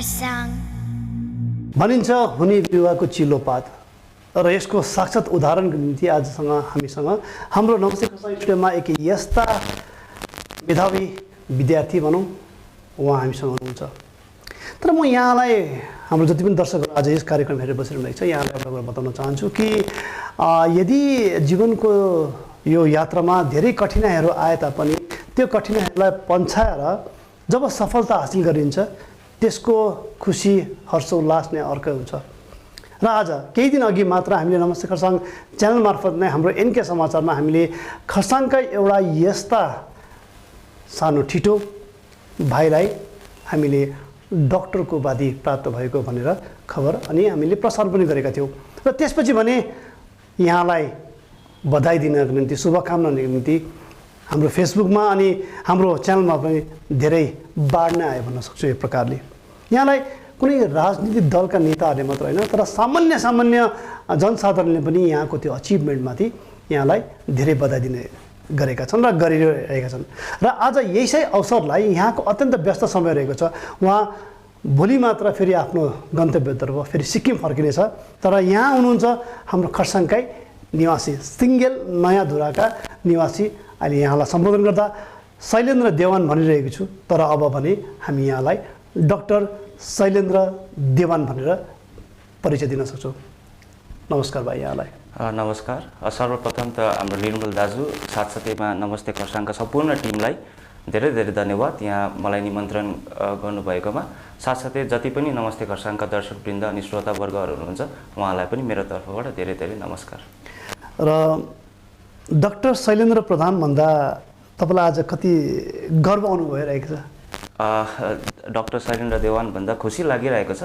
खरसाङ भनिन्छ हुने बिरुवाको चिल्लो पात र यसको साक्षात उदाहरणको निम्ति आजसँग हामीसँग हाम्रो नमस्ते खरसाङ स्टुडियोमा एक यस्ता मेधावी विद्यार्थी भनौँ उहाँ हामीसँग हुनुहुन्छ। तर म यहाँलाई हाम्रो जति पनि दर्शकहरू आज यस कार्यक्रम हेरेर बसिरहनु छ यहाँलाई एउटा कुरा बताउन चाहन्छु कि यदि जीवनको यो यात्रामा धेरै कठिनाइहरू आए तापनि त्यो कठिनाइहरूलाई पन्छाएर जब सफलता हासिल गरिन्छ त्यसको खुसी हर्षोल्लास नै अर्कै हुन्छ। र आज केही दिन अघि मात्र हामीले नमस्ते खरसाङ च्यानल मार्फत नै हाम्रो एनके समाचारमा हामीले खरसाङकै एउटा यस्ता सानो ठिटो भाइलाई हामीले डाक्टरको उपाधि प्राप्त भएको भनेर खबर अनि हामीले प्रसार पनि गरेका थियौँ। र त्यसपछि भने यहाँलाई बधाई दिनको निम्ति शुभकामना निम्ति हाम्रो फेसबुकमा अनि हाम्रो च्यानलमा पनि धेरै बाढ नै आयो भन्न सक्छु। एक प्रकारले यहाँलाई कुनै राजनीतिक दलका नेताहरूले मात्र होइन तर सामान्य जनसाधारणले पनि यहाँको त्यो अचिभमेन्टमाथि यहाँलाई धेरै बधाई दिने गरेका छन् र गरिरहेका छन्। र आज यसै अवसरलाई यहाँको अत्यन्त व्यस्त समय रहेको छ। उहाँ भोलि मात्र फेरि आफ्नो गन्तव्यतर्फ फेरि सिक्किम फर्किनेछ। तर यहाँ हुनुहुन्छ हाम्रो खरसाङकै निवासी सिङ्गेल नयाँ धुराका निवासी। अहिले यहाँलाई सम्बोधन गर्दा शैलेन्द्र देवान भनिरहेको छु तर अब भने हामी यहाँलाई डाक्टर शैलेन्द्र देवान भनेर परिचय दिन सक्छौँ। नमस्कार भाइ यहाँलाई। नमस्कार। सर्वप्रथम त हाम्रो निर्मल दाजु साथसाथैमा नमस्ते खरसाङका सम्पूर्ण टिमलाई धेरै धेरै धन्यवाद यहाँ मलाई निमन्त्रण गर्नुभएकोमा। साथसाथै जति पनि नमस्ते खरसाङका दर्शकवृन्द अनि श्रोतावर्गहरू हुनुहुन्छ उहाँलाई पनि मेरो तर्फबाट धेरै धेरै नमस्कार। र डाक्टर शैलेन्द्र प्रधान भन्दा तपाईँलाई आज कति गर्व अनुभव भइरहेको छ? डाक्टर शैलेन्द्र देवान भन्दा खुसी लागिरहेको छ।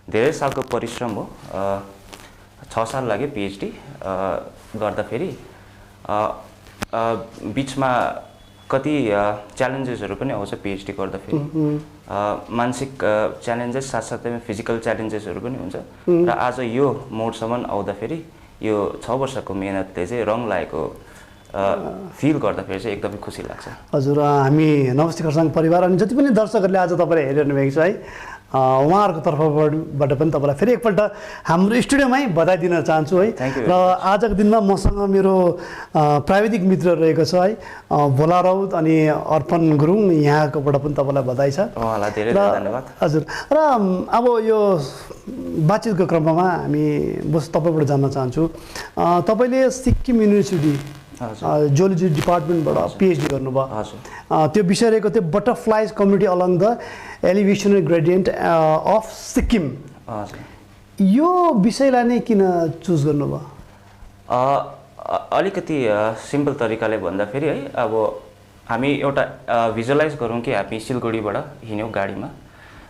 धेरै सालको परिश्रम हो। 6 साल लाग्यो पिएचडी गर्दाखेरि। बिचमा कति च्यालेन्जेसहरू पनि आउँछ पिएचडी गर्दाखेरि। मानसिक च्यालेन्जेस साथसाथैमा फिजिकल च्यालेन्जेसहरू पनि हुन्छ। र आज यो मोडसम्म आउँदाखेरि यो 6 वर्षको मेहनतले चाहिँ रङ लागेको फिल गर्दाखेरि चाहिँ एकदमै खुसी लाग्छ। हजुर हामी नमस्ते खरसाङ परिवार अनि जति पनि दर्शकहरूले आज तपाईँलाई हेरिरहनु भएको छ है उहाँहरूको तर्फबाट पनि तपाईँलाई फेरि एकपल्ट हाम्रो स्टुडियोमै बधाई दिन चाहन्छु है। र आजको दिनमा मसँग मेरो प्राविधिक मित्र रहेको छ है भोला राउत अनि अर्पण गुरुङ यहाँकोबाट पनि तपाईँलाई बधाई छ। उहाँलाई धेरै धेरै धन्यवाद। हजुर र अब यो बातचितको क्रममा हामी बस तपाईँबाट जान्न चाहन्छु तपाईँले सिक्किम युनिभर्सिटी जियोलोजी डिपार्टमेन्टबाट पिएचडी गर्नुभयो। त्यो विषय रहेको थियो butterflies community along the elevationary gradient of Sikkim. यो विषयलाई नै किन चुज गर्नुभयो? अलिकति सिम्पल तरिकाले भन्दाखेरि है अब हामी एउटा भिजुअलाइज गरौँ कि हामी सिलगढीबाट हिँड्यौँ गाडीमा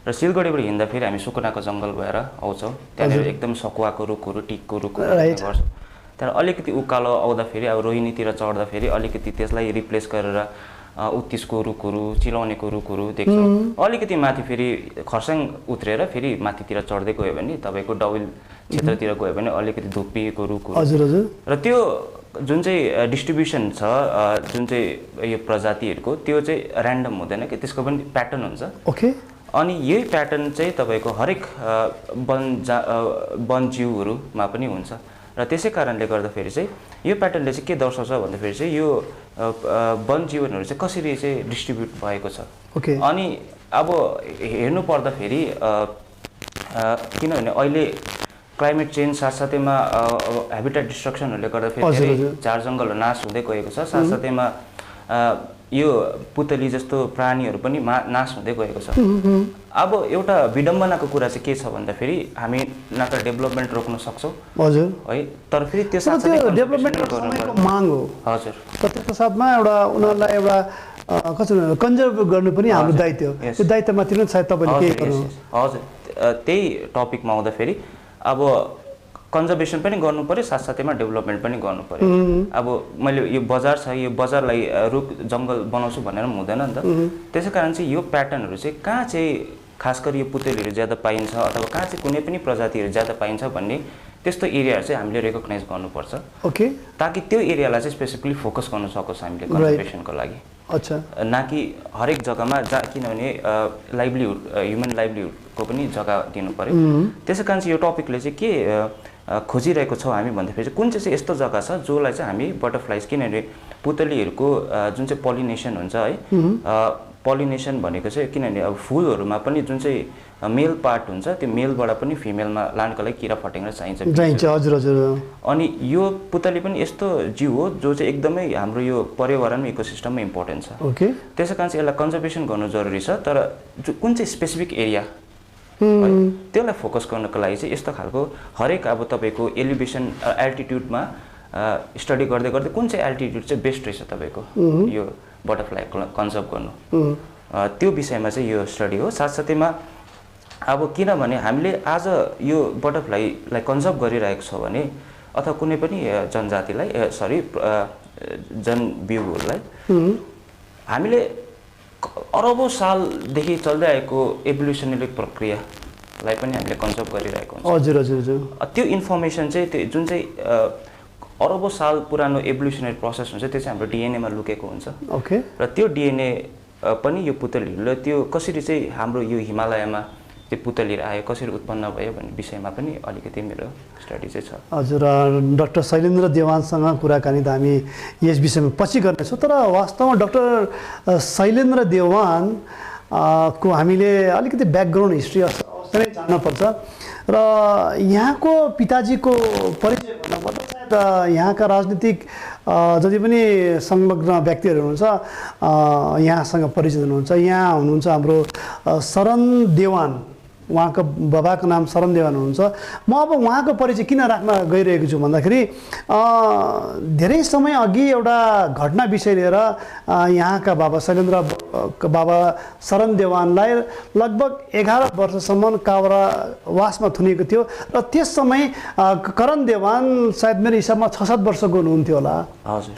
र सिलगढीबाट हिँड्दाखेरि हामी सुकुनाको जङ्गल भएर आउँछौँ। त्यहाँनिर एकदम सकुवाको रुखहरू टिकको रुखहरू गर्छौँ। त्यहाँ अलिकति उकालो आउँदाखेरि अब रोहिणीतिर चढ्दाखेरि अलिकति त्यसलाई रिप्लेस गरेर उत्तिसको रुखहरू चिलाउनेको रुखहरू देख्छौँ। अलिकति माथि फेरि खरसाङ उत्रेर फेरि माथितिर चढ्दै गयो भने तपाईँको डौल क्षेत्रतिर गयो भने अलिकति धुप्पीको रुखहरू। र त्यो जुन चाहिँ डिस्ट्रिब्युसन छ जुन चाहिँ यो प्रजातिहरूको त्यो चाहिँ ऱ्यान्डम हुँदैन कि त्यसको पनि प्याटर्न हुन्छ। अनि यही प्याटर्न चाहिँ तपाईँको हरेक वनजीवहरूमा पनि हुन्छ। र त्यसै कारणले गर्दाखेरि चाहिँ यो प्याटर्नले चाहिँ के दर्शाउँछ भन्दाखेरि चाहिँ यो वनजीवनहरू चाहिँ कसरी चाहिँ डिस्ट्रिब्युट भएको छ। अनि अब हेर्नु पर्दाखेरि किनभने अहिले क्लाइमेट चेन्ज साथसाथैमा हेबिटेट डिस्ट्रक्सनहरूले गर्दाखेरि झार जङ्गलहरू नाश हुँदै गएको छ। साथसाथैमा यो पुतली जस्तो प्राणीहरू पनि नाश हुँदै गएको छ। अब एउटा विडम्बनाको कुरा चाहिँ के छ भन्दाखेरि हामी न त डेभलपमेन्ट रोक्न सक्छौँ है तर फेरि त्यो डेभलपमेन्ट माग हो। हजुर त्यसको साथमा एउटा उनीहरूलाई एउटा कसरी कन्जर्भ गर्नु पनि हाम्रो दायित्व हो। त्यो दायित्वमाथि नै सायद तपाईँले केही गर्नु। हजुर त्यही टपिकमा आउँदाखेरि अब कन्जर्भेसन पनि गर्नु पर्यो साथसाथैमा डेभलपमेन्ट पनि गर्नु पर्यो। अब मैले यो बजार छ यो बजारलाई रुख जङ्गल बनाउँछु भनेर पनि हुँदैन नि त। त्यसै कारण चाहिँ यो प्याटर्नहरू चाहिँ कहाँ चाहिँ खास गरी यो पुतलीहरू ज्यादा पाइन्छ अथवा कहाँ चाहिँ कुनै पनि प्रजातिहरू ज्यादा पाइन्छ भन्ने त्यस्तो एरियाहरू चाहिँ हामीले रेकग्नाइज गर्नुपर्छ। ताकि त्यो एरियालाई चाहिँ स्पेसिफिकली फोकस गर्न सकोस् हामीले कन्जर्भेसनको लागि। अच्छा न कि हरेक जग्गामा जहाँ किनभने लाइभलीहुड ह्युमन लाइभलीहुडको पनि जग्गा दिनु पर्यो त्यसै कारण चाहिँ यो टपिकले चाहिँ के खोजिरहेको छौँ हामी भन्दाखेरि चाहिँ कुन चाहिँ यस्तो जग्गा छ जसलाई चाहिँ हामी बटरफ्लाइज किनभने पुतलीहरूको जुन चाहिँ पोलिनेसन हुन्छ है पोलिनेसन भनेको चाहिँ किनभने अब फुलहरूमा पनि जुन चाहिँ मेल पार्ट हुन्छ त्यो मेलबाट पनि फिमेलमा लानको लागि किरा फटेङ्ग्रा चाहिन्छ हजुर हजुर अनि यो पुतली पनि यस्तो जीव हो जो चाहिँ एकदमै हाम्रो यो पर्यावरण इकोसिस्टममा इम्पोर्टेन्ट छ ओके त्यसै कारण चाहिँ यसलाई कन्जर्भेसन गर्नु जरुरी छ तर कुन चाहिँ स्पेसिफिक एरिया त्यसलाई फोकस गर्नको लागि चाहिँ यस्तो खालको हरेक अब तपाईँको एलिभेसन एल्टिट्युडमा स्टडी गर्दै गर्दै कुन चाहिँ एल्टिट्युड चाहिँ बेस्ट रहेछ तपाईँको यो बटरफ्लाई कन्जर्भ गर्नु त्यो विषयमा चाहिँ यो स्टडी हो साथसाथैमा अब किनभने हामीले आज यो बटरफ्लाईलाई कन्जर्भ गरिरहेको छ भने अथवा कुनै पनि जनजातिलाई जनबिउहरूलाई हामीले अरबौँ सालदेखि चल्दै आएको एभोल्युसनरी प्रक्रियालाई पनि हामीले कन्जर्भ गरिरहेको हुन्छ हजुर हजुर हजुर त्यो इन्फर्मेसन चाहिँ त्यो जुन चाहिँ अरबौँ साल पुरानो एभोल्युसनरी प्रोसेस हुन्छ त्यो चाहिँ हाम्रो डिएनएमा लुकेको हुन्छ ओके र त्यो डिएनए पनि यो पुतलीहरूले त्यो कसरी चाहिँ हाम्रो यो हिमालयमा त्यो पुतलीहरू आयो कसरी उत्पन्न भयो भन्ने विषयमा पनि अलिकति मेरो स्टडी चाहिँ छ हजुर डाक्टर शैलेन्द्र देवानसँग कुराकानी त हामी यस विषयमा पछि गर्नेछौँ तर वास्तवमा डाक्टर शैलेन्द्र देवान को हामीले अलिकति ब्याकग्राउन्ड हिस्ट्री अवश्य नै जान्नुपर्छ र यहाँको पिताजीको परिचय भन्नुपर्दा सायद यहाँका राजनीतिक जति पनि संलग्न व्यक्तिहरू हुनुहुन्छ यहाँसँग परिचित हुनुहुन्छ यहाँ हुनुहुन्छ हाम्रो शरण देवान उहाँको बाबाको नाम शरण देवान हुनुहुन्छ म अब उहाँको परिचय किन राख्न गइरहेको छु भन्दाखेरि धेरै समय अघि एउटा घटना विषय लिएर यहाँका बाबा शैलेन्द्र बाबा शरण देवानलाई लगभग 11 वर्षसम्म कारावासमा थुनिएको थियो र त्यस समय करण देवान सायद मेरो हिसाबमा 6-7 वर्षको हुनुहुन्थ्यो होला हजुर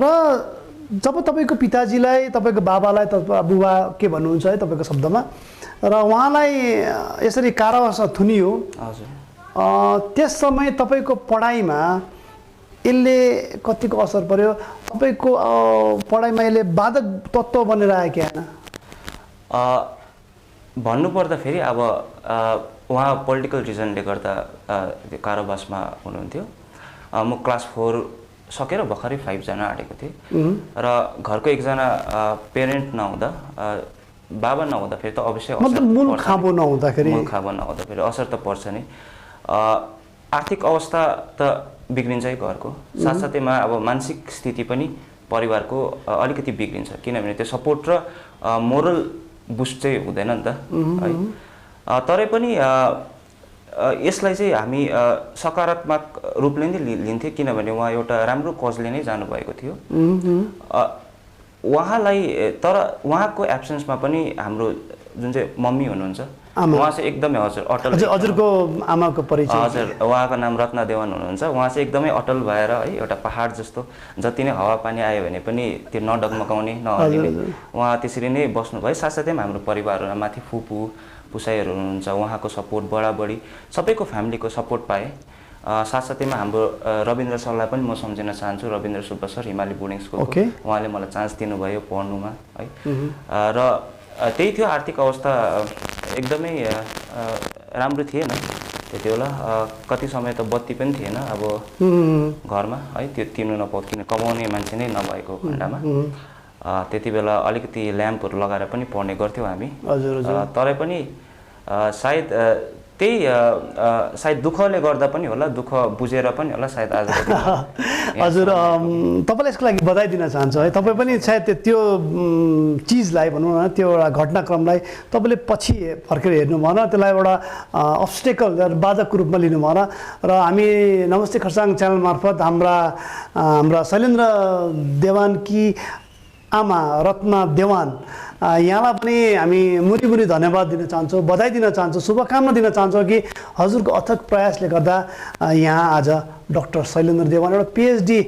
र जब तपाईँको पिताजीलाई तपाईँको बाबालाई बुबा के भन्नुहुन्छ है तपाईँको शब्दमा र उहाँलाई यसरी कारावासमा थुनियो हजुर त्यस समय तपाईँको पढाइमा यसले कतिको असर पर्यो तपाईँको पढाइमा यसले बाधक तत्त्व बनेर आयो कि होइन भन्नुपर्दाखेरि अब उहाँ पोलिटिकल रिजनले गर्दा कारावासमा हुनुहुन्थ्यो म क्लास 4 सकेर भर्खरै 5 जान आँटेको थिएँ र घरको एकजना पेरेन्ट नहुँदा बाबा नहुँदाखेरि त अवश्य मूल खाबो नहुँदाखेरि असर त पर्छ नि आर्थिक अवस्था त बिग्रिन्छै घरको साथसाथैमा अब मानसिक स्थिति पनि परिवारको अलिकति बिग्रिन्छ किनभने त्यो सपोर्ट र मोरल बुस्ट चाहिँ हुँदैन नि त है तरै पनि यसलाई चाहिँ हामी सकारात्मक रूपले नै लिन्थ्यौँ किनभने उहाँ एउटा राम्रो कजले नै जानुभएको थियो उहाँलाई तर उहाँको एब्सेन्समा पनि हाम्रो जुन चाहिँ मम्मी हुनुहुन्छ उहाँ चाहिँ एकदमै हजुर अटल हजुरको आमाको परिचय हजुर उहाँको नाम रत्ना देवान हुनुहुन्छ उहाँ चाहिँ एकदमै अटल भएर है एउटा पहाड जस्तो जति नै हावापानी आयो भने पनि त्यो नडगमगाउने नहल्लिने उहाँ त्यसरी नै बस्नुभयो साथसाथै हाम्रो परिवारहरूमा माथि फुपू पुसाईहरू हुनुहुन्छ उहाँको सपोर्ट बढाबढी सबैको फ्यामिलीको सपोर्ट पाएँ साथसाथैमा हाम्रो रविन्द्र सरलाई पनि म सम्झिन चाहन्छु रविन्द्र सुब्बा सर हिमाली बोर्डिङ स्कुलको उहाँले मलाई चान्स दिनुभयो पढ्नुमा है र त्यही थियो आर्थिक अवस्था एकदमै राम्रो थिएन त्यति बेला कति समय त बत्ती पनि थिएन अब घरमा है त्यो तिर्नु नपाउ किन कमाउने मान्छे नै नभएको खण्डमा त्यति बेला अलिकति ल्याम्पहरू लगाएर पनि पढ्ने गर्थ्यौँ हामी तरै पनि सायद त्यही सायद दुःखले गर्दा पनि होला दुःख बुझेर पनि होला सायद आज हजुर तपाईँलाई यसको लागि बधाई दिन चाहन्छु है तपाईँ पनि सायद त्यो चिजलाई भनौँ न त्यो एउटा घटनाक्रमलाई तपाईँले पछि फर्केर हेर्नु भएन त्यसलाई एउटा अब्स्टेकल बाधकको रूपमा लिनु भएन र हामी नमस्ते खरसाङ च्यानल मार्फत हाम्रा शैलेन्द्र देवानकी आमा रत्ना देवान यहाँलाई पनि हामी मुरी धन्यवाद दिन चाहन्छौँ बधाई दिन चाहन्छौँ शुभकामना दिन चाहन्छौँ कि हजुरको अथक प्रयासले गर्दा यहाँ आज डाक्टर शैलेन्द्र देवान एउटा पिएचडी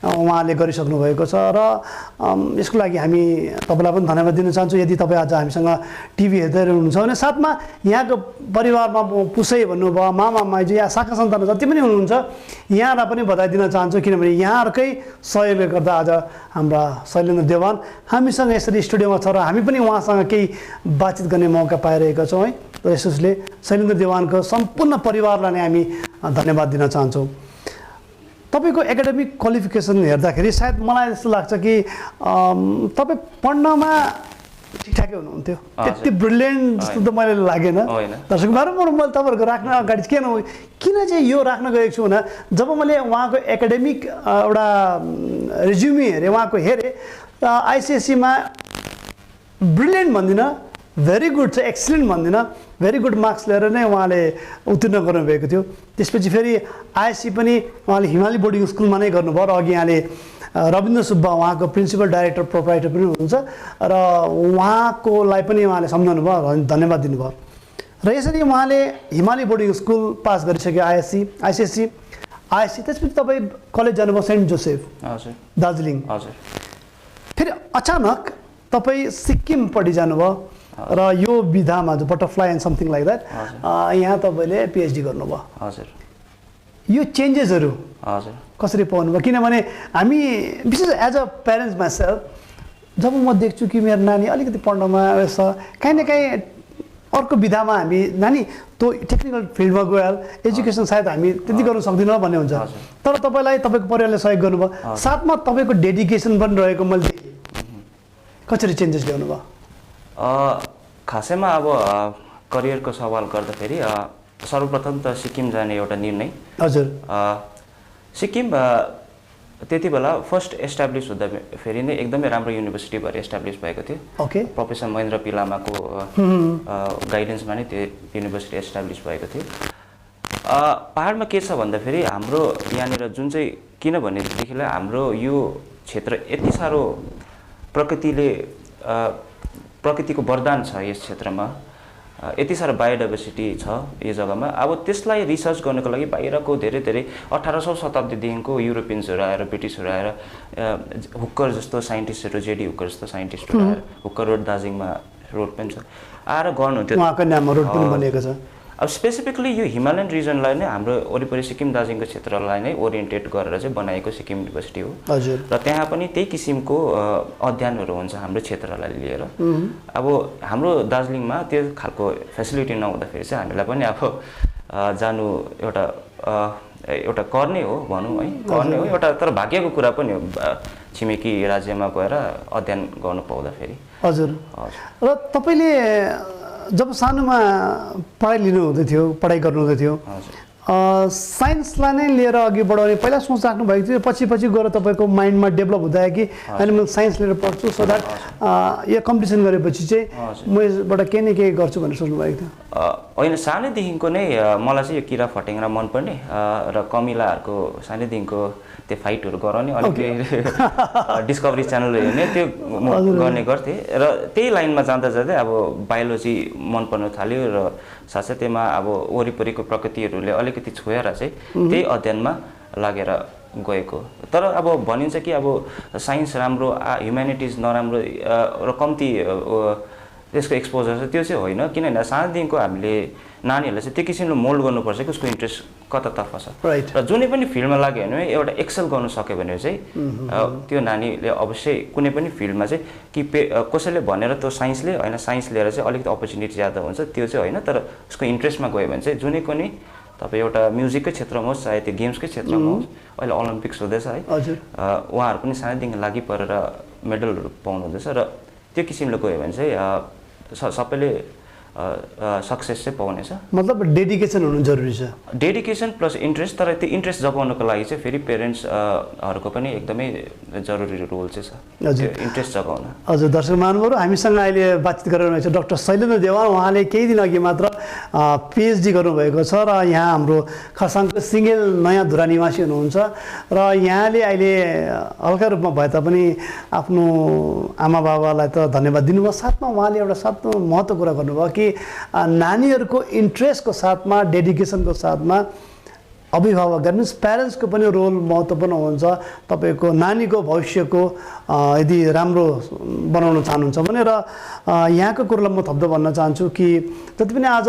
उहाँले गरिसक्नु भएको छ र यसको लागि हामी तपाईँलाई पनि धन्यवाद दिन चाहन्छु। यदि तपाईँ आज हामीसँग टिभी हेर्दै हुनुहुन्छ भने साथमा यहाँको परिवारमा पुसै भन्नुभयो, मामा माइजू या शाखा सन्तान जति पनि हुनुहुन्छ यहाँलाई पनि बधाई दिन चाहन्छु, किनभने यहाँहरूकै सहयोगले गर्दा आज हाम्रा शैलेन्द्र देवान हामीसँग यसरी स्टुडियोमा छ र हामी पनि उहाँसँग केही बातचित गर्ने मौका पाइरहेका छौँ है। र यसोसले शैलेन्द्र देवानको सम्पूर्ण परिवारलाई नै हामी धन्यवाद दिन चाहन्छौँ। तपाईँको एकाडेमिक क्वालिफिकेसन हेर्दाखेरि सायद मलाई जस्तो लाग्छ कि तपाईँ पढ्नमा ठिकठाकै हुनुहुन्थ्यो, त्यति ब्रिलियन्ट जस्तो त मैले लागेन। दर्शक बारम्बार मैले तपाईँहरूको राख्न अगाडि किन चाहिँ यो राख्न गएको छु भने जब मैले उहाँको एकाडेमिक एउटा रिज्युमी हेरेँ, उहाँको हेरेँ आइसिएससीमा ब्रिलियन्ट भन्दिनँ, भेरी गुड छ, एक्सिलेन्ट भन्दिनँ, भेरी गुड मार्क्स लिएर नै उहाँले उत्तीर्ण गर्नुभएको थियो। त्यसपछि फेरि आइएससी पनि उहाँले हिमाली बोर्डिङ स्कुलमा नै गर्नुभयो र अघि यहाँले रविन्द्र सुब्बा उहाँको प्रिन्सिपल डाइरेक्टर प्रोप्राइटर पनि हुनुहुन्छ र उहाँकोलाई पनि उहाँले सम्झाउनु भयो, धन्यवाद दिनुभयो। र यसरी उहाँले हिमाली बोर्डिङ स्कुल पास गरिसक्यो आइसिएससी, त्यसपछि तपाईँ कलेज जानुभयो सेन्ट जोसेफ दार्जिलिङ। फेरि अचानक तपाईँ सिक्किमपट्टि जानुभयो र यो विधामा जो butterfly and something like that यहाँ तपाईँले पिएचडी गर्नुभयो। यो चेन्जेसहरू कसरी पाउनुभयो? किनभने हामी विशेष एज अ प्यारेन्ट्स माइसेल्फ जब म देख्छु कि मेरो नानी अलिकति पढ्नमा काहीँ न काहीँ अर्को विधामा हामी नानी त्यो टेक्निकल फिल्डमा गयो, एजुकेसन सायद हामी त्यति गर्न सक्दैनौँ भन्ने हुन्छ, तर तपाईँलाई तपाईँको परिवारले सहयोग गर्नुभयो, साथमा तपाईँको डेडिकेसन पनि रहेको मैले देखेँ। कसरी चेन्जेस ल्याउनु भयो? खासैमा अब करियरको सवाल गर्दाखेरि सर्वप्रथम त सिक्किम जाने एउटा निर्णय। हजुर। सिक्किम त्यति बेला फर्स्ट एस्टाब्लिस हुँदा फेरि नै एकदमै राम्रो युनिभर्सिटी भएर एस्टाब्लिस भएको थियो। ओके। प्रोफेसर महेन्द्र पी लामाको गाइडेन्समा नै त्यो युनिभर्सिटी एस्टाब्लिस भएको थियो। पहाडमा के छ भन्दाखेरि हाम्रो यहाँनिर जुन चाहिँ किनभनेदेखिलाई हाम्रो यो क्षेत्र यति साह्रो प्रकृतिको वरदान छ यस क्षेत्रमा, यति साह्रो बायोडाइभर्सिटी छ यो जग्गामा। अब त्यसलाई रिसर्च गर्नको लागि बाहिरको धेरै 1800 शताब्दीदेखिको युरोपियन्सहरू आएर, ब्रिटिसहरू आएर, हुक्कर जस्तो साइन्टिस्टहरू, जेडी हुक्कर जस्तो साइन्टिस्टहरू आएर, हुक्कर रोड दार्जिलिङमा रोड पनि छ, आएर गर्नुहुन्थ्यो। उहाँको नाममा रोड पनि बनिएको छ। अब स्पेसिफिकली यो हिमालयन रिजनलाई नै हाम्रो वरिपरि सिक्किम दार्जिलिङको क्षेत्रलाई नै ओरिएन्टेड गरेर चाहिँ बनाएको सिक्किम युनिभर्सिटी हो। हजुर। र त्यहाँ पनि त्यही किसिमको अध्ययनहरू हुन्छ हाम्रो क्षेत्रलाई लिएर। अब हाम्रो दार्जिलिङमा त्यो खालको फेसिलिटी नहुँदाखेरि चाहिँ हामीलाई पनि अब जानु एउटा कर्ने हो भनौँ है, कर्ने हो एउटा, तर भाग्यको कुरा पनि हो छिमेकी राज्यमा गएर अध्ययन गर्नु पाउँदाखेरि। हजुर। र तपाईँले जब सानोमा पढाइ गर्नुहुँदै थियो साइन्सलाई नै लिएर अघि बढाउने पहिला सोच राख्नु भएको थियो, पछि गएर तपाईँको माइन्डमा डेभलप हुँदा कि अहिले म साइन्स लिएर पढ्छु सो द्याट यो कम्पिटिसन गरेपछि चाहिँ म यसबाट केही न केही गर्छु भनेर सोच्नु भएको थियो? होइन, सानैदेखिको नै मलाई चाहिँ यो किरा फटेङ्ग्रा मनपर्ने र कमिलाहरूको सानैदेखिको त्यो फाइटहरू गराउने, अलिकति डिस्कभरी च्यानल हेर्ने त्यो गर्ने गर्थेँ र त्यही लाइनमा जाँदा अब बायोलोजी मन पर्न थाल्यो र साथसाथैमा अब वरिपरिको प्रकृतिहरूले अलिकति छोएर चाहिँ त्यही अध्ययनमा लागेर गएको। तर अब भनिन्छ कि अब साइन्स राम्रो, ह्युम्यानिटिज नराम्रो र कम्ती त्यसको एक्सपोजर छ, त्यो चाहिँ होइन। किनभने सानोदेखिको हामीले नानीहरूलाई चाहिँ त्यो किसिमले मोल्ड गर्नुपर्छ कि उसको इन्ट्रेस्ट कतातर्फ छ। र जुनै पनि फिल्डमा लाग्यो भने एउटा एक्सेल गर्नु सक्यो भने चाहिँ त्यो नानीले अवश्य कुनै पनि फिल्डमा चाहिँ कि कसैले भनेर त्यो साइन्सले होइन, साइन्स लिएर चाहिँ अलिकति अपर्च्युनिटी ज्यादा हुन्छ त्यो चाहिँ होइन, तर उसको इन्ट्रेस्टमा गयो भने चाहिँ जुनै पनि तपाईँ एउटा म्युजिककै क्षेत्रमा होस् चाहे त्यो गेम्सकै क्षेत्रमा होस्, अहिले ओलम्पिक्स हुँदैछ है, उहाँहरू पनि सानैदेखि लागि परेर मेडलहरू पाउनुहुँदैछ र त्यो किसिमले गयो भने चाहिँ सबैले सक्सेस चाहिँ पाउनेछ। मतलब डेडिकेसन हुनु जरुरी छ। डेडिकेसन प्लस इन्ट्रेस्ट, तर त्यो इन्ट्रेस्ट जगाउनको लागि चाहिँ फेरि पेरेन्ट्सहरूको पनि एकदमै जरुरी रोल चाहिँ छ, इन्ट्रेस्ट जगाउन। हजुर, दर्शक महानुभावहरू, हामीसँग अहिले बातचित गरिरहेको छ डाक्टर शैलेन्द्र देवान। उहाँले केही दिन अघि मात्र पिएचडी गर्नुभएको छ र यहाँ हाम्रो खरसाङको सिङ्गेल नयाँ धुरा निवासी हुनुहुन्छ र यहाँले अहिले हल्का रूपमा भए तापनि आफ्नो आमा बाबालाई त धन्यवाद दिनुभयो, साथमा उहाँले एउटा साथमा महत्त्व कुरा गर्नुभयो कि नानीहरूको इन्ट्रेस्टको साथमा, डेडिकेसनको साथमा अभिभावक द्याट मिन्स प्यारेन्ट्सको पनि रोल महत्त्वपूर्ण हुन्छ तपाईँको नानीको भविष्यको यदि राम्रो बनाउन चाहनुहुन्छ भने। र यहाँको कुरोलाई म थप्दै भन्न चाहन्छु कि जति पनि आज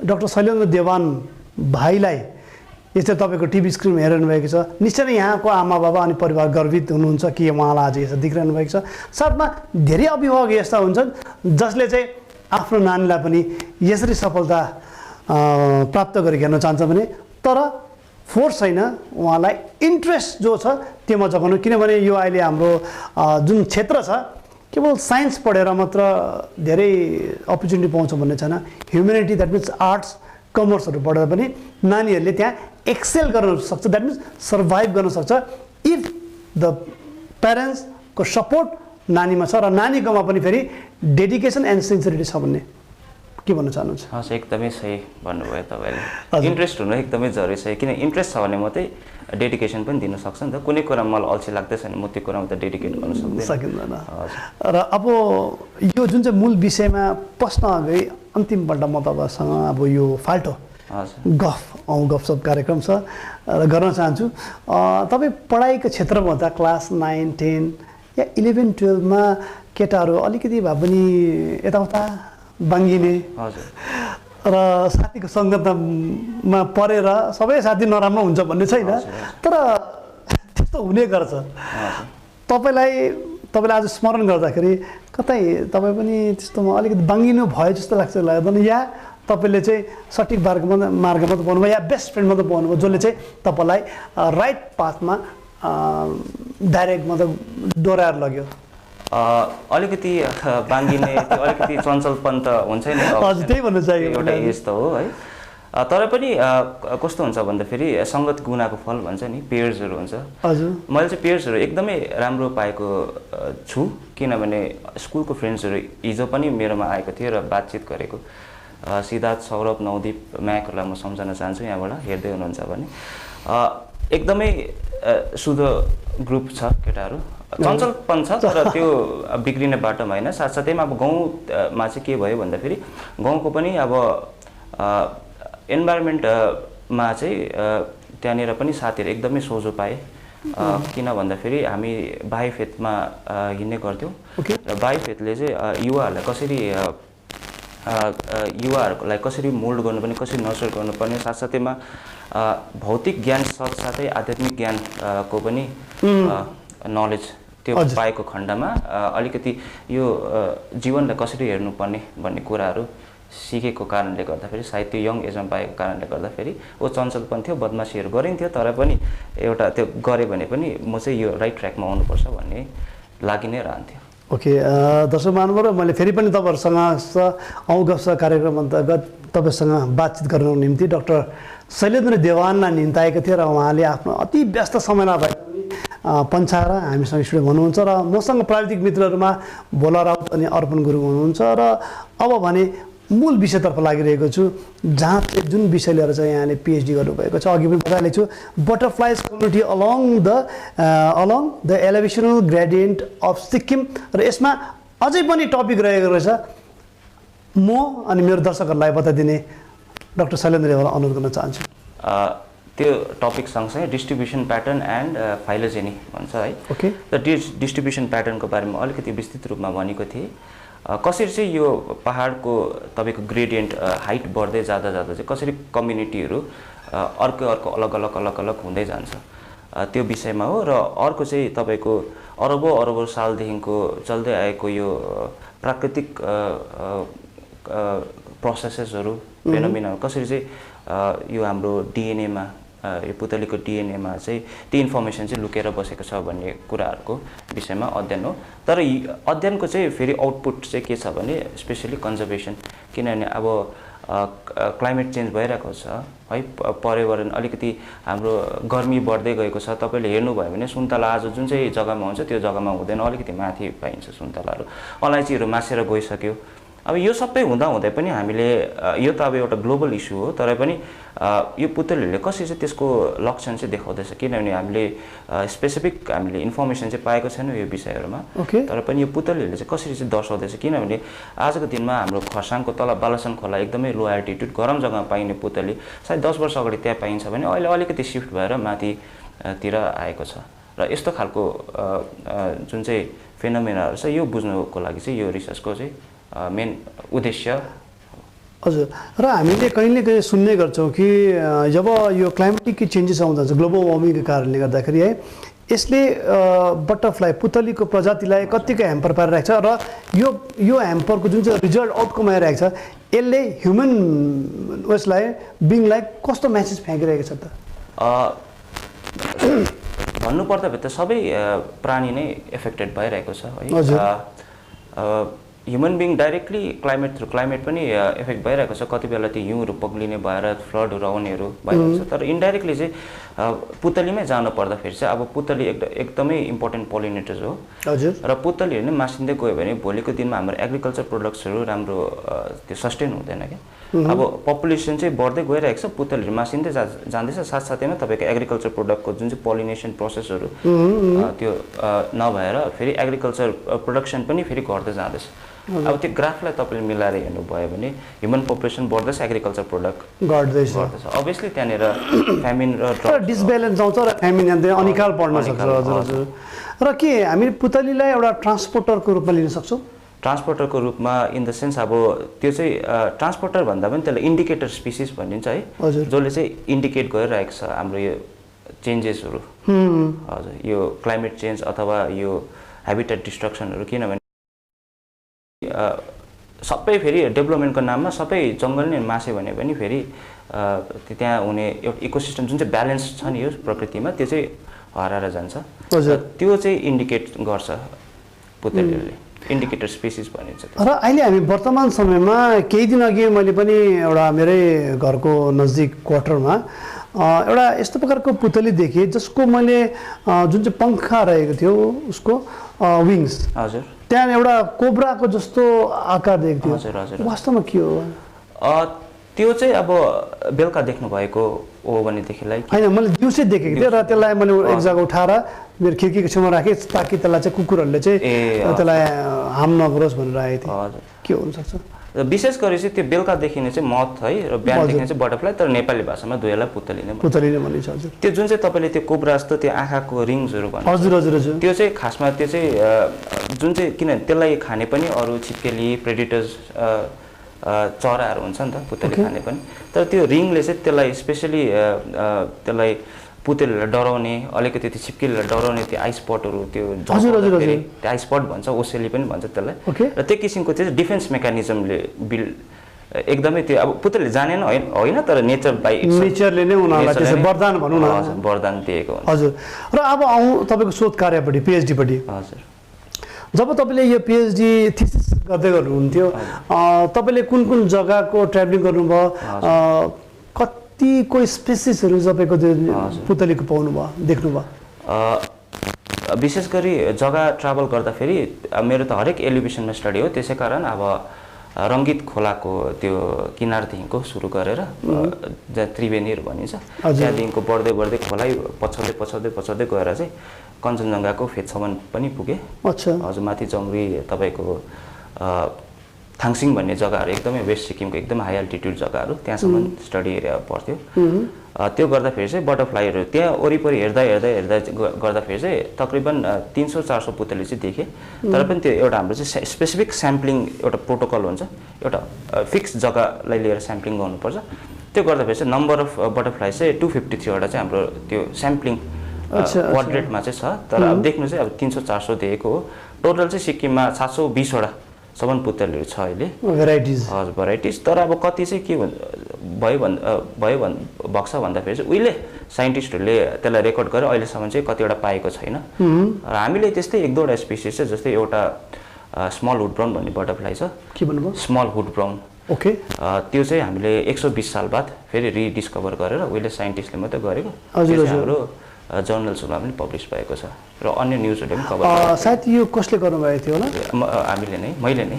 डाक्टर शैलेन्द्र देवान भाइलाई यस्तै तपाईँको टिभी स्क्रिन हेरिरहनु भएको छ, निश्चय नै यहाँको आमा बाबा अनि परिवार गर्वित हुनुहुन्छ कि उहाँलाई आज यसो देखिरहनु भएको छ। साथमा धेरै अभिभावक यस्ता हुन्छन् जसले चाहिँ आफ्नो नानीलाई पनि यसरी सफलता प्राप्त गरेर हेर्न चाहन्छ भने तर फोर्स छैन, उहाँलाई इन्ट्रेस्ट जो छ त्योमा जगाउनु। किनभने यो अहिले हाम्रो जुन क्षेत्र छ केवल साइन्स पढेर मात्र धेरै अपर्च्युनिटी पाउँछ भन्ने छैन। ह्युमेनिटी द्याट मिन्स आर्ट्स कमर्सहरू पढेर पनि नानीहरूले त्यहाँ एक्सेल गर्न सक्छ, द्याट मिन्स सर्भाइभ गर्न सक्छ इफ द प्यारेन्ट्सको सपोर्ट नानीमा छ र नानीकोमा पनि फेरि डेडिकेसन एन्ड सिन्सिरिटी छ भन्ने के भन्न चाहनुहुन्छ? हस्, एकदमै सही भन्नुभयो तपाईँले। इन्ट्रेस्ट हुनु एकदमै जरुरी छ, किन इन्ट्रेस्ट छ भने मात्रै डेडिकेसन पनि दिन सक्छ नि त। कुनै कुरामा मलाई अल्छी लाग्दैछ भने म त्यो कुरामा त डेडिकेट गर्न सकिँदैन। र अब यो जुन चाहिँ मूल विषयमा पस्न अघि अन्तिमपल्ट म तपाईँसँग अब यो फाल्टो गफसप कार्यक्रम छ र गर्न चाहन्छु। तपाईँ पढाइको क्षेत्रमा त क्लास 9, 10 या 11, 12मा केटाहरू अलिकति भए पनि यताउता बाङ्गिने र साथीको सङ्गतमा परेर सबै साथी नराम्रो हुन्छ भन्ने छैन, तर त्यस्तो हुने गर्छ। तपाईँलाई आज स्मरण गर्दाखेरि कतै तपाईँ पनि त्यस्तोमा अलिकति बाङ्गिनु भयो जस्तो लाग्दैन, या तपाईँले चाहिँ सठिक मार्गमा त पाउनुभयो या बेस्ट फ्रेन्डमा त पाउनुभयो जसले चाहिँ तपाईँलाई राइट पाथमा डाइरेक्ट मतलब डोराएर लग्यो? अलिकति बाङ्गिने त्यो अलिकति चञ्चलपन त हुन्छ नि, हजुर त्यही भन्नु चाहियो, एउटा एज त हो है। तर पनि कस्तो हुन्छ भन्दाखेरि सङ्गत गुनाको फल भन्छ नि, पेयर्सहरू हुन्छ। हजुर मैले चाहिँ पेयर्सहरू एकदमै राम्रो पाएको छु, किनभने स्कुलको फ्रेन्ड्सहरू हिजो पनि मेरोमा आएको थियो र बातचित गरेको। सिद्धार्थ, सौरभ, नवदीप, म्याकहरूलाई म सम्झन चाहन्छु यहाँबाट हेर्दै हुनुहुन्छ भने। एकदमै शुद्ध ग्रुप छ केटाहरू, चञ्चलपन छ तर त्यो बिग्रिने बाटोमा होइन। साथसाथैमा अब गाउँमा चाहिँ के भयो भन्दाखेरि गाउँको पनि अब इन्भाइरोमेन्टमा चाहिँ त्यहाँनिर पनि साथीहरू एकदमै सोझो पाएँ। किन भन्दाखेरि हामी बाइफेथमा हिँड्ने गर्थ्यौँ र बाइफेथले चाहिँ युवाहरूलाई कसरी मोल्ड गर्नुपर्ने, कसरी नर्चर गर्नुपर्ने, साथसाथैमा भौतिक ज्ञान साथसाथै आध्यात्मिक ज्ञानको पनि नलेज त्यो पाएको खण्डमा अलिकति यो जीवनलाई कसरी हेर्नुपर्ने भन्ने कुराहरू सिकेको कारणले गर्दाखेरि, सायद त्यो यङ एजमा पाएको कारणले गर्दाखेरि ऊ चञ्चलपन थियो, बदमासीहरू गरिन्थ्यो, तर पनि एउटा त्यो गऱ्यो भने पनि म चाहिँ यो राइट ट्र्याकमा आउनुपर्छ भन्ने लागि नै रहन्थ्यो। ओके, दर्शक महानुभाव, मैले फेरि पनि तपाईँहरूसँग गफ कार्यक्रम अन्तर्गत तपाईँसँग बातचित गर्नको निम्ति डाक्टर शैलेन्द्र देवानलाई निम्ताएको थियो र उहाँले आफ्नो अति व्यस्त समयमा भए पन्छाएर हामीसँग स्टुडियोमा हुनुहुन्छ र मसँग प्राविधिक मित्रहरूमा भोला राउत अनि अर्पण गुरुङ हुनुहुन्छ। र अब भने मूल विषयतर्फ लागिरहेको छु, जहाँ जुन विषय लिएर चाहिँ यहाँले पिएचडी गर्नुभएको छ। अघि पनि बताइरहेको छु, butterflies community along the elevational gradient of Sikkim, र यसमा अझै पनि टपिक रहेको रहेछ। म अनि मेरो दर्शकहरूलाई बताइदिने डाक्टर शैलेन्द्र देवानलाई अनुरोध गर्न चाहन्छु। त्यो टपिक सँगसँगै डिस्ट्रिब्युसन प्याटर्न एन्ड फाइलोजेनी भन्छ है। ओके, र डिस्ट्रिब्युसन प्याटर्नको बारेमा अलिकति विस्तृत रूपमा भनेको थिएँ। कसरी चाहिँ यो पहाडको तपाईँको ग्रेडियन्ट हाइट बढ्दै जाँदा चाहिँ कसरी कम्युनिटीहरू अर्को अलग हुँदै जान्छ त्यो विषयमा हो। र अर्को चाहिँ तपाईँको अरबौँ सालदेखिको चल्दै आएको यो प्राकृतिक प्रोसेसेसहरू फेनोमेना कसरी चाहिँ यो हाम्रो डिएनएमा, यो पुतलीको डिएनएमा चाहिँ त्यो इन्फर्मेसन चाहिँ लुकेर बसेको छ भन्ने कुराहरूको विषयमा अध्ययन हो। तर अध्ययनको चाहिँ फेरि आउटपुट चाहिँ के छ भने स्पेसली कन्जर्भेसन, किनभने अब क्लाइमेट चेन्ज भइरहेको छ है, पर्यावरण अलिकति हाम्रो गर्मी बढ्दै गएको छ। तपाईँले हेर्नुभयो भने सुन्तला आज जुन चाहिँ जग्गामा हुन्छ त्यो जग्गामा हुँदैन, अलिकति माथि पाइन्छ सुन्तलाहरू। अलैँचीहरू मासेर गइसक्यो, अब यो सबै हुँदाहुँदै पनि हामीले यो त अब एउटा ग्लोबल इस्यु हो, तर पनि यो पुतलीहरूले कसरी चाहिँ त्यसको लक्षण चाहिँ देखाउँदैछ, किनभने हामीले स्पेसिफिक हामीले इन्फर्मेसन चाहिँ पाएको छैनौँ यो विषयहरूमा। तर पनि यो पुतलीहरूले चाहिँ कसरी चाहिँ दर्शाउँदैछ, किनभने आजको दिनमा हाम्रो खरसाङको तल बालासन खोला एकदमै लो एल्टिट्युड गरम जग्गामा पाइने पुतली सायद 10 वर्ष अगाडि त्यहाँ पाइन्छ भने अहिले अलिकति सिफ्ट भएर माथितिर आएको छ। र यस्तो खालको जुन चाहिँ फेनोमेनाहरू छ यो बुझ्नुको लागि चाहिँ यो रिसर्चको चाहिँ मेन उद्देश्य। हजुर, र हामीले कहिले कहिले सुन्ने गर्छौँ कि जब यो क्लाइमेटिक चेन्जेस आउँदा ग्लोबल वार्मिङको कारणले गर्दाखेरि है यसले बटरफ्लाई पुतलीको प्रजातिलाई कत्तिको ह्याम्पर पारिरहेको छ, र यो ह्याम्परको जुन चाहिँ रिजल्ट आउटकम आइरहेको छ यसले ह्युमन उयसलाई बिङलाई कस्तो म्यासेज फ्याँकिरहेको छ त? भन्नुपर्दा त सबै प्राणी नै एफेक्टेड भइरहेको छ है। Human being directly climate through climate पनि इफेक्ट भइरहेको छ। कति बेला त्यो हिउँहरू पग्लिने भएर फ्लडहरू आउनेहरू भइरहेको छ। तर इन्डाइरेक्टली चाहिँ पुतलीमै जानु पर्दाखेरि चाहिँ अब पुतली एकदमै इम्पोर्टेन्ट पोलिनेटर्स हो। हजुर। र पुतलीहरू नै मासिँदै गयो भने भोलिको दिनमा हाम्रो एग्रिकल्चर प्रोडक्ट्सहरू राम्रो त्यो सस्टेन हुँदैन क्या। अब पपुलेसन चाहिँ बढ्दै गइरहेको छ, पुतलीहरू मासिँदै जाँदैछ, साथसाथैमा तपाईँको एग्रिकल्चर प्रोडक्टको जुन चाहिँ पोलिनेसन प्रोसेसहरू त्यो नभएर फेरि एग्रिकल्चर प्रोडक्सन पनि फेरि घट्दै जाँदैछ। अब त्यो ग्राफलाई तपाईँले मिलाएर हेर्नुभयो भने ह्युमन पपुलेसन बढ्दैछ, एग्रिकल्चर प्रोडक्ट घट्दैछ। अभियसली त्यहाँनिर फ्यामिन र डिसब्यालेन्स आउँछ र फ्यामिन अनिकाल पर्न सक्छ। हजुर हजुर। र के हामी पुतलीलाई एउटा ट्रान्सपोर्टरको रूपमा लिन सक्छौँ? ट्रान्सपोर्टरको रूपमा इन द सेन्स अब त्यो चाहिँ ट्रान्सपोर्टर भन्दा पनि त्यसलाई इन्डिकेटर स्पिसिस भनिन्छ है, जसले चाहिँ इन्डिकेट गरिरहेको छ हाम्रो यो चेन्जेसहरू। हजुर, यो क्लाइमेट चेन्ज अथवा यो हेबिटेट डिस्ट्रक्सनहरू। किनभने सबै फेरि डेभलपमेन्टको नाममा सबै जङ्गल नै मासे भने पनि फेरि त्यहाँ हुने एउटा इकोसिस्टम जुन चाहिँ ब्यालेन्स छ नि यो प्रकृतिमा त्यो चाहिँ हराएर जान्छ। त्यो चाहिँ इन्डिकेट गर्छ पुतलीहरूले, इन्डिकेटर स्पिसिस भनिन्छ। र अहिले हामी वर्तमान समयमा केही दिन अघि मैले पनि एउटा मेरै घरको नजिक क्वार्टरमा एउटा यस्तो प्रकारको पुतली देखेँ जसको मैले जुन चाहिँ पङ्खा रहेको थियो उसको विङ्स, हजुर, त्यहाँ एउटा कोब्राको जस्तो आकार देखेको थियो। हजुर हजुर। वास्तवमा के हो त्यो चाहिँ अब बेलुका देख्नु भएको हो भनेदेखिलाई होइन, मैले दिउँसै देखेको थिएँ र त्यसलाई मैले एक जग्गा उठाएर मेरो खिर्कीको छेउमा राखेँ ताकि त्यसलाई चाहिँ कुकुरहरूले चाहिँ त्यसलाई हार्म नगरोस् भनेर आएको थिएँ। हजुर, के हुनसक्छ? विशेष गरी चाहिँ त्यो बेलुका देखिने चाहिँ मथ है र बिहान देखिने चाहिँ बटरफ्लाई, तर नेपाली भाषामा दुवैलाई पुतली नै भनिन्छ। हजुर। त्यो जुन चाहिँ तपाईँले त्यो कोब्रा जस्तो त्यो आँखाको रिङ्सहरू भन्नु, हजुर हजुर हजुर, त्यो चाहिँ खासमा त्यो चाहिँ जुन चाहिँ किनभने त्यसलाई खाने पनि अरू छिप्केली प्रेडिटर्स चराहरू हुन्छ नि त पुतली खाने पनि, तर त्यो रिङले चाहिँ त्यसलाई स्पेसली त्यसलाई पुतलीलाई डराउने, अलिकति त्यो छिप्केलीलाई डराउने त्यो आइस स्पटहरू, त्यो त्यो आइस स्पट भन्छ, ओसेली पनि भन्छ त्यसलाई। र त्यो किसिमको चाहिँ डिफेन्स मेकानिजमले एकदमै त्यो अब पुतलीले जानेन होइन, तर नेचरले नै उनीहरूलाई त्यसै वरदान भनौँ न, वरदान दिएको हुन्छ। हजुर। र अब तपाईँको शोध कार्यपट्टि पिएचडीपट्टि, हजुर, जब तपाईँले यो पिएचडी थिसिस गर्दै गर्नुहुन्थ्यो तपाईँले कुन कुन जग्गाको ट्राभलिङ गर्नुभयो, कतिको स्पेसिसहरू तपाईँको त्यो पुतलीको पाउनुभयो, देख्नुभयो? विशेष गरी जग्गा ट्राभल गर्दाखेरि मेरो त हरेक एलिभेसनमा स्टडी हो, त्यसै कारण अब रङ्गित खोलाको त्यो किनारदेखिको सुरु गरेर जहाँ त्रिवेणीहरू भनिन्छ त्यहाँदेखिको बढ्दै बढ्दै खोलै पछाउँदै पछाउँदै पछाउँदै गएर चाहिँ कञ्चनजङ्घाको फेदसम्म पनि पुगेँ। हजुर, माथि जङ्गली तपाईँको थाङसिङ भन्ने जग्गाहरू एकदमै वेस्ट सिक्किमको एकदम हाई अल्टिट्युड जग्गाहरू, त्यहाँसम्म स्टडी एरिया पर्थ्यो। त्यो गर्दाखेरि चाहिँ बटरफ्लाईहरू त्यहाँ वरिपरि हेर्दा हेर्दा हेर्दा गर्दाखेरि चाहिँ तकरिबन 300-400 पुतली चाहिँ देखेँ। तर पनि त्यो एउटा हाम्रो चाहिँ स्पेसिफिक स्याम्पलिङ एउटा प्रोटोकल हुन्छ, एउटा फिक्स जग्गालाई लिएर स्याम्पलिङ गर्नुपर्छ। त्यो गर्दाखेरि चाहिँ नम्बर अफ बटरफ्लाई चाहिँ 253वटा चाहिँ हाम्रो त्यो स्याम्पलिङ वाट रेटमा चाहिँ छ। तर अब देख्नु चाहिँ अब 300-400 देखेको हो। टोटल चाहिँ सिक्किममा 720वटा सम्म पुतलीहरू छ अहिले, भेराइटिज। हजुर, भेराइटिज। तर अब कति चाहिँ के भएको छ भन्दाखेरि चाहिँ उहिले साइन्टिस्टहरूले त्यसलाई रेकर्ड गरेर अहिलेसम्म चाहिँ कतिवटा पाएको छैन। र हामीले त्यस्तै 1-2वटा स्पिसिस छ, जस्तै एउटा स्मल हुड ब्राउन भन्ने बटरफ्लाई छ। के भन्नुभयो? Small hood brown. ओके। त्यो चाहिँ हामीले 120 साल बाद फेरि रिडिस्कभर गरेर उहिले साइन्टिस्टले मात्रै गरेको। हजुर, हाम्रो जर्नल्सहरूमा पनि पब्लिस भएको छ र अन्य न्युजहरूले पनि कभर सायद यो कसले गर्नुभएको थियो होला हामीले नै मैले नै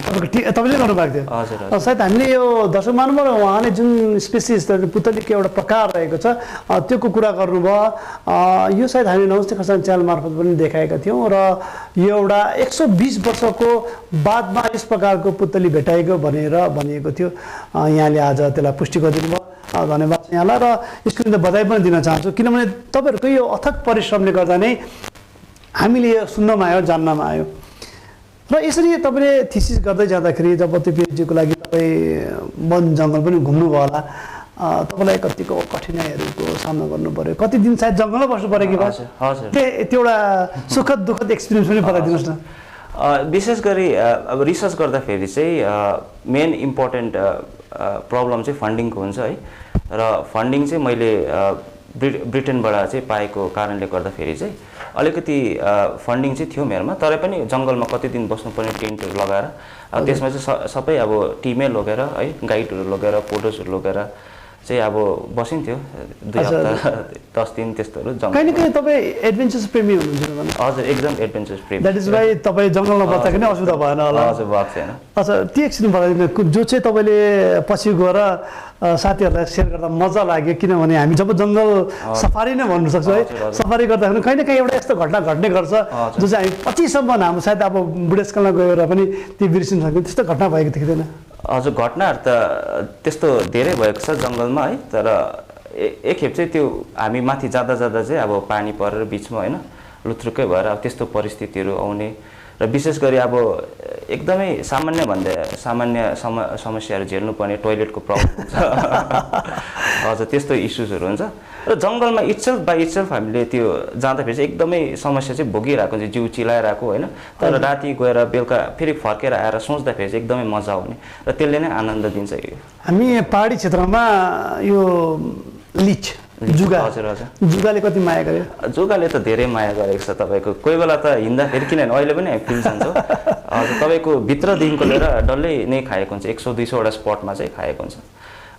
तपाईँले गर्नुभएको थियो हजुर सायद हामीले यो दर्शक महानुभाव उहाँले जुन स्पेसिस पुतलीको एउटा प्रकार रहेको छ त्योको कुरा गर्नुभयो यो सायद हामी नमस्ते खरसाङ च्यानल मार्फत पनि देखाएका थियौँ र यो एउटा 120 वर्षको बादमा यस प्रकारको पुतली भेटाएको भनेर भनिएको थियो यहाँले आज त्यसलाई पुष्टि गरिदिनु भयो धन्यवाद छ यहाँलाई र यसको निम्ति बधाई पनि दिन चाहन्छु किनभने तपाईँहरूको यो अथक परिश्रमले गर्दा नै हामीले यो सुन्नमा आयो जान्नमा आयो र यसरी तपाईँले थिसिस गर्दै जाँदाखेरि जब त्यो पिएचडीको लागि तपाईँ वन जङ्गल पनि घुम्नुभयो होला तपाईँलाई कतिको कठिनाइहरूको सामना गर्नु पर्यो कति दिन सायद जङ्गलमै बस्नु पऱ्यो कि त्यो एउटा सुखद दुःखद एक्सपिरियन्स पनि बताइदिनुहोस् न विशेष गरी अब रिसर्च गर्दाखेरि चाहिँ मेन इम्पोर्टेन्ट प्रब्लम चाहिँ फन्डिङको हुन्छ है र फन्डिङ चाहिँ मैले ब्रिटेनबाट चाहिँ पाएको कारणले गर्दाखेरि चाहिँ अलिकति फन्डिङ चाहिँ थियो मेरोमा तर पनि जङ्गलमा कति दिन बस्नुपर्ने टेन्टहरू लगाएर त्यसमा चाहिँ सबै अब टिमै लगेर है गाइडहरू लगेर फोटोजहरू लगेर चाहिँ अब बसिन्थ्यो 2 हप्ता 10 दिन त्यस्तोहरू जङ्गल कहिले कहिले तपाईँ एडभेन्चरस प्रेमी हुनुहुन्छ हजुर एकदम एडभेन्चरस प्रेमी द्याट इज वाइ तपाईँ जङ्गलमा बस्दाखेरि असुविधा भएन होला हजुर भएको छैन अच्छा त्यो एक्सपिरियन्स बताइदिनु जो चाहिँ तपाईँले पछि गएर साथीहरूलाई सेयर गर्दा मजा लाग्यो किनभने हामी जब जङ्गल सफारी नै भन्नु सक्छौँ है सफारी गर्दाखेरि कहीँ न कहीँ एउटा यस्तो घटना घट्ने गर्छ जो चाहिँ हामी पछिसम्म हाम्रो सायद अब बुढेसकालमा गएर पनि त्यो बिर्सिनु सक्यो त्यस्तो घटना भएको देख्दैन हजुर घटनाहरू त त्यस्तो धेरै भएको छ जङ्गलमा है तर एकखेप चाहिँ त्यो हामी माथि जाँदा जाँदा चाहिँ अब पानी परेर बिचमा होइन लुत्रुकै भएर अब त्यस्तो परिस्थितिहरू आउने र विशेष गरी अब एकदमै सामान्य समस्याहरू झेल्नुपर्ने टोइलेटको प्रब्लम हुन्छ हजुर त्यस्तो इस्युजहरू हुन्छ र जङ्गलमा इटसेल्फ हामीले त्यो जाँदाखेरि चाहिँ एकदमै समस्या चाहिँ भोगिरहेको हुन्छ जिउ चिलाइरहेको होइन तर राति गएर बेलुका फेरि फर्केर आएर सोच्दाखेरि चाहिँ एकदमै मजा आउने र त्यसले नै आनन्द दिन्छ यो हामी पहाडी क्षेत्रमा यो लिच जुगा हजुर हजुर जुगाले कति माया गर्यो जुगाले त धेरै माया गरेको छ तपाईँको कोही बेला त हिँड्दाखेरि किनभने अहिले पनि हामी फिल जान्छौँ हजुर तपाईँको भित्रदेखिको लिएर डल्लै नै खाएको हुन्छ 100-200 वटा स्पटमा चाहिँ खाएको हुन्छ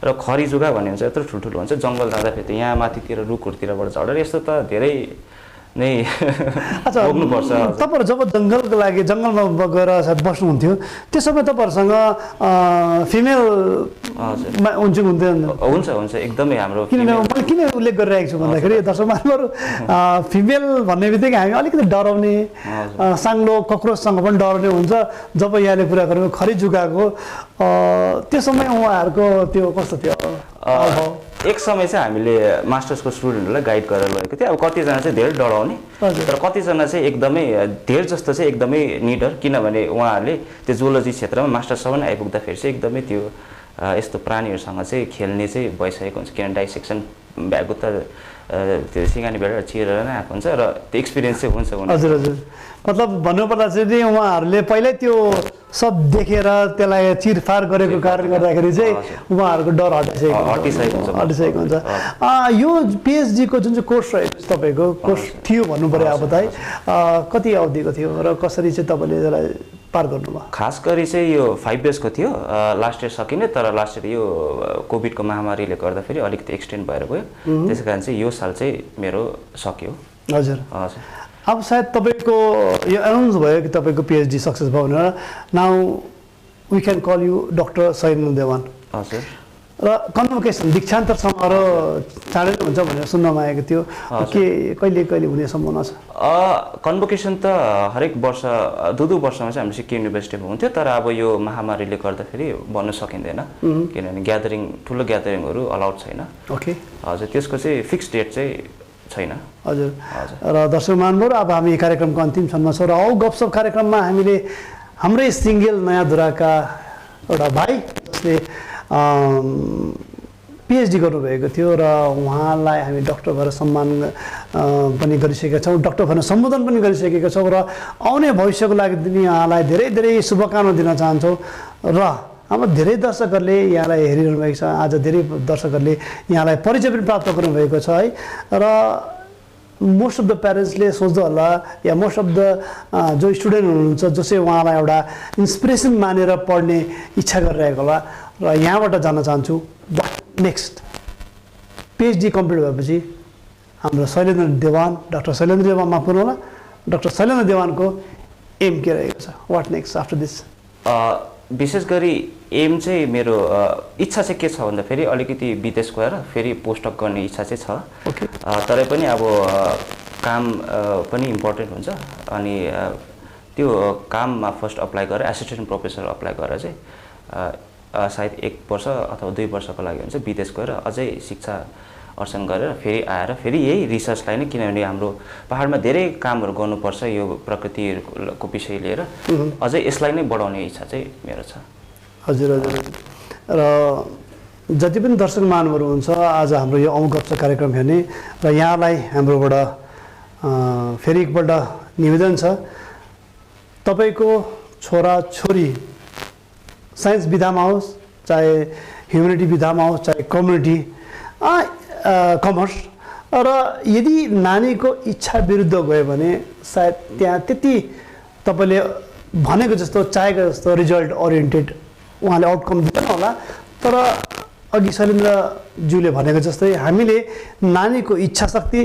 र खरी जुगा भन्ने हुन्छ यत्रो ठुल्ठुलो हुन्छ जङ्गल जाँदाखेरि त यहाँ माथितिर रुखहरूतिरबाट झरेर यस्तो त धेरै नै अच्छा भोग्नुपर्छ तपाईँहरू जब जङ्गलको लागि जङ्गलमा गएर बस्नुहुन्थ्यो त्यो समय तपाईँहरूसँग फिमेल हुन्छ एकदमै हाम्रो किनभने मैले किन उल्लेख गरिरहेको छु भन्दाखेरि दर्शक महानुभावहरू फिमेल भन्ने बित्तिकै हामी अलिकति डराउने साङ्लो कक्रोचसँग पनि डराउने हुन्छ जब यहाँले कुरा गरेको खरी जुगाको त्यो समय उहाँहरूको त्यो कस्तो थियो एक समय चाहिँ हामीले मास्टर्सको स्टुडेन्टहरूलाई गाइड गरेर लगेको थियो अब कतिजना चाहिँ धेरै डराउने तर कतिजना चाहिँ एकदमै धेरै जस्तो चाहिँ एकदमै निडर किनभने उहाँहरूले त्यो जुलोजी क्षेत्रमा मास्टर्ससम्म आइपुग्दाखेरि चाहिँ एकदमै त्यो यस्तो प्राणीहरूसँग चाहिँ खेल्ने चाहिँ भइसकेको हुन्छ किनभने डाइसेक्सन भएको त त्यो सिँगानी भेटेर चिरेर नै आएको हुन्छ र त्यो एक्सपिरियन्स चाहिँ हुन्छ हजुर हजुर मतलब भन्नुपर्दा चाहिँ उहाँहरूले पहिल्यै त्यो सब देखेर त्यसलाई चिरफार गरेको कारणले गर्दाखेरि चाहिँ उहाँहरूको डर हटिसकेको हुन्छ यो पिएचडीको जुन चाहिँ कोर्स रहेको छ तपाईँको कोर्स थियो भन्नु पऱ्यो अब त है कति अवधिको थियो र कसरी चाहिँ तपाईँले यसलाई पार गर्नुभयो खास गरी चाहिँ यो 5 इयर्सको थियो लास्ट इयर सकिने तर लास्ट इयर यो कोभिडको महामारीले गर्दाखेरि अलिकति एक्सटेन्ड भएर गयो त्यसै कारण चाहिँ यो साल चाहिँ मेरो सक्यो हजुर हजुर अब सायद तपाईँको यो एनाउन्स भयो कि तपाईँको पिएचडी सक्सेस भयो भनेर now we can call you doctor सैन देवान हजुर र कन्भोकेसन दीक्षान्त समारोह चाँडै हुन्छ भनेर सुन्नमा आएको थियो के कहिले हुने सम्भावना छ कन्भोकेसन त हरेक वर्ष 2 वर्षमा चाहिँ हाम्रो सिक्किम युनिभर्सिटीमा हुन्थ्यो तर अब यो महामारीले गर्दाखेरि भन्नु सकिँदैन किनभने ठुलो ग्यादरिङहरू अलाउड छैन ओके हजुर त्यसको चाहिँ फिक्स डेट चाहिँ छैन हजुर र दर्शक महानुभाव अब हामी कार्यक्रमको अन्तिम क्षणमा छौँ र गफसप कार्यक्रममा हामीले हाम्रै सिङ्गेल नयाँ धुराका एउटा भाइ जसले पिएचडी गर्नुभएको थियो र उहाँलाई हामी डाक्टर भएर सम्मान पनि गरिसकेका छौँ डाक्टर भएर सम्बोधन पनि गरिसकेका छौँ र आउने भविष्यको लागि पनि उहाँलाई धेरै धेरै शुभकामना दिन चाहन्छौँ र हाम्रो धेरै दर्शकहरूले यहाँलाई हेरिरहनु भएको छ आज धेरै दर्शकहरूले यहाँलाई परिचय पनि प्राप्त गर्नुभएको छ है र मोस्ट अफ द प्यारेन्ट्सले सोच्दो होला या मोस्ट अफ द जो स्टुडेन्ट हुनुहुन्छ जो चाहिँ उहाँलाई एउटा इन्सपिरेसन मानेर पढ्ने इच्छा गरिरहेको होला र यहाँबाट जान्न चाहन्छु वाट नेक्स्ट पिएचडी कम्प्लिट भएपछि हाम्रो शैलेन्द्र देवान, डाक्टर शैलेन्द्र देवान, माफ गर्नुहोला, डाक्टर शैलेन्द्र देवानको एम के रहेको छ? What next after this? विशेष गरी एम चाहिँ मेरो इच्छा चाहिँ के छ भन्दाखेरि अलिकति विदेश गएर फेरि पोस्टअप गर्ने इच्छा चाहिँ छ। ओके। तरै पनि अब काम पनि इम्पोर्टेन्ट हुन्छ अनि त्यो काममा फर्स्ट अप्लाई गरेर एसिस्टेन्ट प्रोफेसर अप्लाई गरेर चाहिँ सायद 1 वर्ष अथवा 2 वर्षको लागि हुन्छ विदेश गएर अझै शिक्षा अर्जन गरेर फेरि आएर फेरि यही रिसर्चलाई नै, किनभने हाम्रो पहाडमा धेरै कामहरू गर्नुपर्छ यो प्रकृतिको विषय लिएर, अझै यसलाई नै बढाउने इच्छा चाहिँ मेरो छ। हजुर हजुर। र जति पनि दर्शक महानुभावहरू हुन्छ आज हाम्रो यो गप्छ कार्यक्रम हेर्ने र यहाँलाई हाम्रोबाट फेरि एकपल्ट निवेदन छ, तपाईँको छोरा छोरी साइन्स विधामा होस्, चाहे ह्युमेनिटी विधामा होस्, चाहे कम्युनिटी कमर्स, र यदि नानीको इच्छा विरुद्ध गयो भने सायद त्यहाँ त्यति तपाईँले भनेको जस्तो चाहेको जस्तो रिजल्ट ओरिएन्टेड उहाँले आउटकम दिँदैन होला। तर अघि शैलेन्द्रज्यूले भनेको जस्तै हामीले नानीको इच्छा शक्ति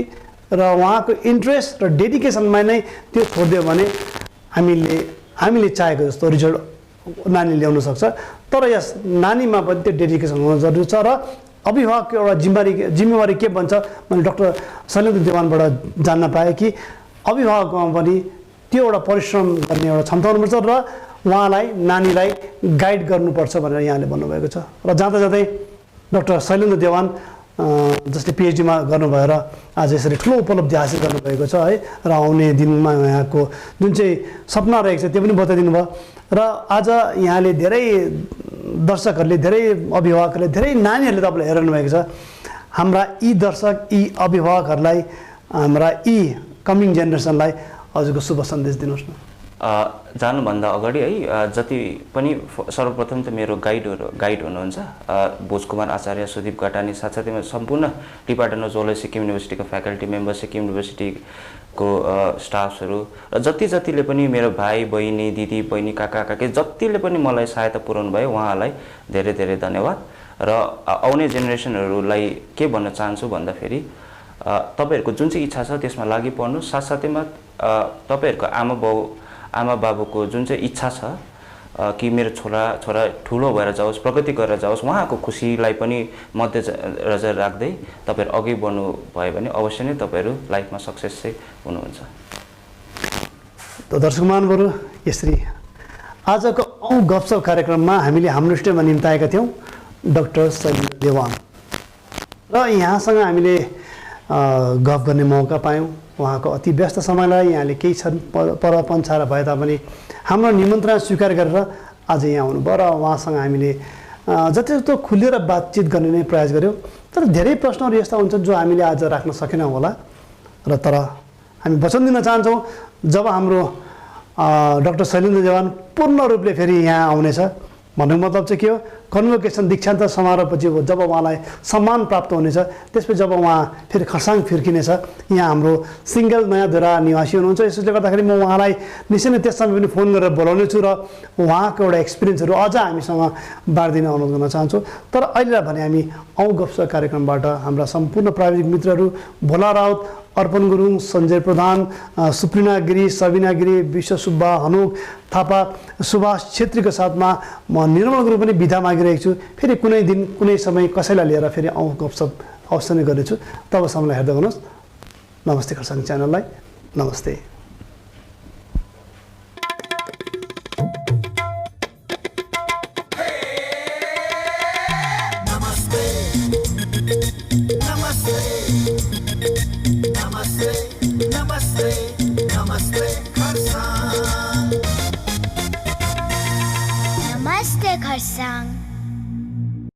र उहाँको इन्ट्रेस्ट र डेडिकेसनमा नै त्यो छोडिदियो भने हामीले चाहेको जस्तो रिजल्ट नानी ल्याउन सक्छ। तर यस नानीमा पनि त्यो डेडिकेसन हुन जरुरी छ र अभिभावकको एउटा जिम्मेवारी के बन्छ मैले डाक्टर शैलेन्द्र देवानबाट जान्न पाएँ कि अभिभावकमा पनि त्यो एउटा परिश्रम गर्ने एउटा क्षमता हुनुपर्छ र उहाँलाई नानीलाई गाइड गर्नुपर्छ भनेर यहाँले भन्नुभएको छ। र जाँदा जाँदै डाक्टर शैलेन्द्र देवान जसले पिएचडीमा गर्नुभयो र आज यसरी ठुलो उपलब्धि हासिल गर्नुभएको छ है, र आउने दिनमा यहाँको जुन चाहिँ सपना रहेको छ त्यो पनि बताइदिनु भयो। र आज यहाँले धेरै दर्शकहरूले, धेरै अभिभावकहरूले, धेरै नानीहरूले तपाईँलाई हेरिरहनु भएको छ। हाम्रा यी दर्शक, यी अभिभावकहरूलाई, हाम्रा यी कमिङ जेनेरेसनलाई हजुरको शुभ सन्देश दिनुहोस् न। जानुभन्दा अगाडि है जति पनि सर्वप्रथम त मेरो गाइड हुनुहुन्छ भोजकुमार आचार्य, सुदीप घटानी, साथसाथै सम्पूर्ण डिपार्टमेन्ट अफ जोलोजी सिक्किम युनिभर्सिटीको फ्याकल्टी मेम्बर, सिक्किम युनिभर्सिटीको स्टाफ्सहरू र जतिले पनि मेरो भाइ बहिनी, दिदी बहिनी, काका काकी जतिले पनि मलाई सहायता पुर्याउनु भयो उहाँलाई धेरै धेरै धन्यवाद। र आउने जेनेरेसनहरूलाई के भन्न चाहन्छु भन्दाखेरि तपाईँहरूको जुन चाहिँ इच्छा छ त्यसमा लागि पर्नु, साथसाथैमा तपाईँहरूको आमा बाबुको जुन चाहिँ इच्छा छ कि मेरो छोरा ठुलो भएर जाओस्, प्रगति गरेर जाओस्, उहाँको खुसीलाई पनि मध्यनजर राख्दै तपाईँहरू अघि बढ्नु भयो भने अवश्य नै तपाईँहरू लाइफमा सक्सेस चाहिँ हुनुहुन्छ। त दर्शक महानुभावहरू, यसरी आजको गफसप कार्यक्रममा हामीले हाम्रो स्टुडियोमा निम्ताएका थियौँ डाक्टर शैलेन्द्र देवान, र यहाँसँग हामीले गफ गर्ने मौका पायौँ। उहाँको अति व्यस्त समयलाई यहाँले केही क्षण पर पन्छाएर भए तापनि हाम्रो निमन्त्रणा स्वीकार गरेर आज यहाँ आउनुभयो र उहाँसँग हामीले जतिजस्तो खुलेर बातचित गर्ने नै प्रयास गऱ्यौँ। तर धेरै प्रश्नहरू यस्ता हुन्छन् जो हामीले आज राख्न सकेनौँ होला, र तर हामी वचन दिन चाहन्छौँ जब हाम्रो डाक्टर शैलेन्द्र देवान पूर्ण रूपले फेरि यहाँ आउनेछ, भन्नुको मतलब चाहिँ के हो, कन्भोकेसन दीक्षान्त समारोहपछि जब उहाँलाई सम्मान प्राप्त हुनेछ, त्यसपछि जब उहाँ फेरि खरसाङ फिर्किनेछ, यहाँ हाम्रो सिङ्गल नयाँ धुरा निवासी हुनुहुन्छ। यसले गर्दाखेरि म उहाँलाई निश्चय नै त्यस समय पनि फोन गरेर बोलाउने छु र उहाँको एउटा एक्सपिरियन्सहरू अझ हामीसँग बाँडिदिन अनुरोध गर्न चाहन्छु। तर अहिले भने हामी गफसप कार्यक्रमबाट हाम्रा सम्पूर्ण प्राविधिक मित्रहरू भोला राउत, अर्पण गुरुङ, सञ्जय प्रधान, सुप्रिना गिरी, सबिना गिरी, विश्व सुब्बा, हनुक थापा, सुभाष छेत्रीको साथमा म निर्मल गुरुङ पनि बिदा मागिरहेको छु। फेरि कुनै दिन कुनै समय कसैलाई लिएर फेरि गफसप अवश्य नै गर्नेछु। तबसम्मलाई हेर्दै गर्नुहोस्। नमस्ते खरसाङ च्यानललाई, नमस्ते।